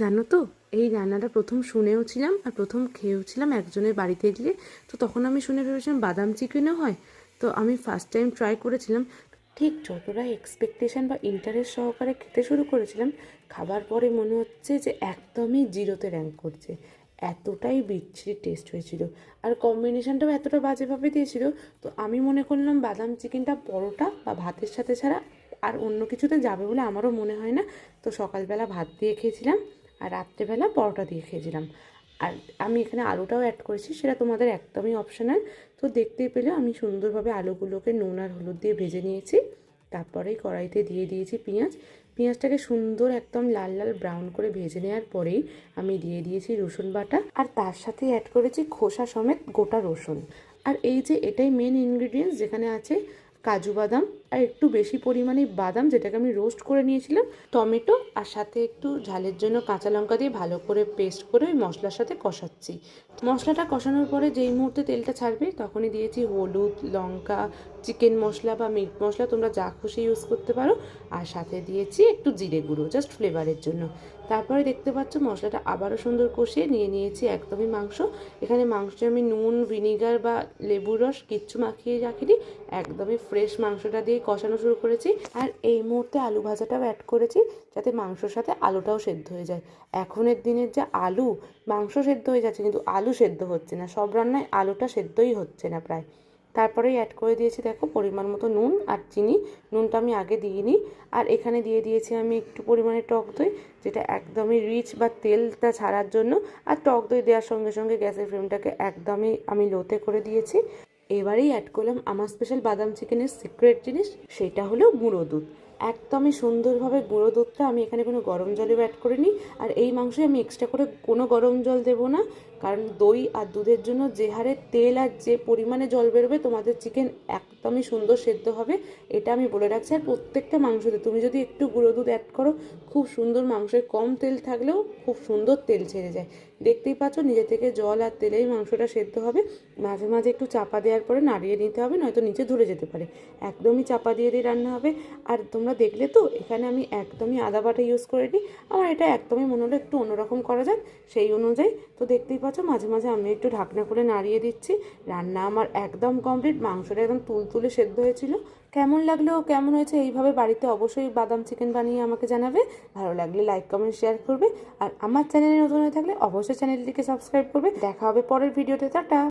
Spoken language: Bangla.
জানো তো, এই রান্নাটা প্রথম শুনেও ছিলাম আর প্রথম খেয়েও ছিলাম একজনের বাড়িতে গিয়ে। তো তখন আমি শুনে ভেবেছিলাম বাদাম চিকেনও হয়। তো আমি ফার্স্ট টাইম ট্রাই করেছিলাম। ঠিক যতটা এক্সপেকটেশন বা ইন্টারেস্ট সহকারে খেতে শুরু করেছিলাম, খাবার পরে মনে হচ্ছে যে একদমই জিরোতে র্যাঙ্ক করছে। এতটাই বিচ্ছিরি টেস্ট হয়েছিল, আর কম্বিনেশনটাও এতটা বাজেভাবে দিয়েছিল। তো আমি মনে করলাম বাদাম চিকেনটা পরোটা বা ভাতের সাথে ছাড়া আর অন্য কিছুতে যাবে বলে আমারও মনে হয় না। তো সকালবেলা ভাত দিয়ে খেয়েছিলাম আর রাত্রেবেলা পরোটা দিয়ে খেয়েছিলাম। আর আমি এখানে আলুটাও অ্যাড করেছি, সেটা তোমাদের একদমই অপশনাল। তো দেখতেই পেলে আমি সুন্দরভাবে আলুগুলোকে নুন আর হলুদ দিয়ে ভেজে নিয়েছি। তারপরেই কড়াইতে দিয়ে দিয়েছি পেঁয়াজটাকে সুন্দর একদম লাল লাল ব্রাউন করে ভেজে নেওয়ার পরেই আমি দিয়ে দিয়েছি রসুন বাটা, আর তার সাথে অ্যাড করেছি খোসা সমেত গোটা রসুন। আর এই যে এটাই মেন ইনগ্রিডিয়েন্টস, যেখানে আছে কাজু বাদাম আর একটু বেশি পরিমাণে বাদাম, যেটাকে আমি রোস্ট করে নিয়েছিলাম, টমেটো, আর সাথে একটু ঝালের জন্য কাঁচা লঙ্কা দিয়ে ভালো করে পেস্ট করে ওই মশলার সাথে কষাচ্ছি। মশলাটা কষানোর পরে যেই মুহূর্তে তেলটা ছাড়বে তখনই দিয়েছি হলুদ, লঙ্কা, চিকেন মশলা বা মিট মশলা, তোমরা যা খুশি ইউজ করতে পারো। আর সাথে দিয়েছি একটু জিরে গুঁড়ো জাস্ট ফ্লেভারের জন্য। তারপরে দেখতে পাচ্ছ মশলাটা আবারও সুন্দর কষিয়ে নিয়েছি একদমই মাংস। এখানে মাংসে আমি নুন, ভিনিগার বা লেবুর রস কিচ্ছু মাখিয়ে রাখিনি, একদমই ফ্রেশ মাংসটা দিয়ে কষানো শুরু করেছি। আর এই মুহূর্তে আলু ভাজাটাও অ্যাড করেছি, যাতে মাংসর সাথে আলুটাও সেদ্ধ হয়ে যায়। এখনের দিনের যে আলু, মাংস সেদ্ধ হয়ে যাচ্ছে কিন্তু আলু সেদ্ধ হচ্ছে না, সব রান্নায় আলুটা সেদ্ধই হচ্ছে না প্রায়। তারপরেই অ্যাড করে দিয়েছি দেখো পরিমাণ মতো নুন আর চিনি। নুনটা আমি আগে দিইনি। আর এখানে দিয়ে দিয়েছি আমি একটু পরিমাণে টক দই, যেটা একদমই রিচ বা তেলটা ছাড়ার জন্য। আর টক দই দেওয়ার সঙ্গে সঙ্গে গ্যাসের ফ্লেমটাকে একদমই আমি লোতে করে দিয়েছি। এবারেই অ্যাড করলাম আমার স্পেশাল বাদাম চিকেনের সিক্রেট জিনিস, সেটা হলো গুঁড়ো দুধ। একদমই সুন্দরভাবে গুঁড়ো দুধটা, আমি এখানে কোনো গরম জলেও অ্যাড করিনি। আর এই মাংসে আমি এক্সট্রা করে কোনো গরম জল দেবো না, কারণ দই আর দুধের জন্য যে হারে তেল আর যে পরিমাণে জল বেরোবে তোমাদের চিকেন একদমই সুন্দর সেদ্ধ হবে, এটা আমি বলে রাখছি। আর প্রত্যেকটা মাংসতে তুমি যদি একটু গুঁড়ো দুধ অ্যাড করো, খুব সুন্দর মাংসে কম তেল থাকলেও খুব সুন্দর তেল ছেড়ে যায়। দেখতেই পাচ্ছ নিজে থেকে জল আর তেলেই মাংসটা সেদ্ধ হবে। মাঝে মাঝে একটু চাপা দেওয়ার পরে নাড়িয়ে নিতে হবে, নয়তো নিচে ধরে যেতে পারে। একদমই চাপা দিয়ে দিয়ে রান্না হবে। আর তোমরা দেখলে তো এখানে আমি একদমই আদা বাটা ইউজ করিনি, আমার এটা একদমই মনে হলো একটু অন্যরকম করা যাক সেই অনুযায়ী। তো দেখতেই পাচ্ছ মাঝে মাঝে আমি একটু ঢাকনা করে নাড়িয়ে দিচ্ছি। রান্না আমার একদম কমপ্লিট, মাংসটা একদম তুলতুলে সেদ্ধ হয়েছিল। কেমন লাগলো, কেমন হয়েছে, এইভাবে বাড়িতে অবশ্যই বাদাম চিকেন বানিয়ে আমাকে জানাবে। ভালো লাগলে লাইক, কমেন্ট, শেয়ার করবে। আর আমার চ্যানেলে নতুন হয়ে থাকলে অবশ্যই চ্যানেলটিকে সাবস্ক্রাইব করবে। দেখা হবে পরের ভিডিওতে। টাটা।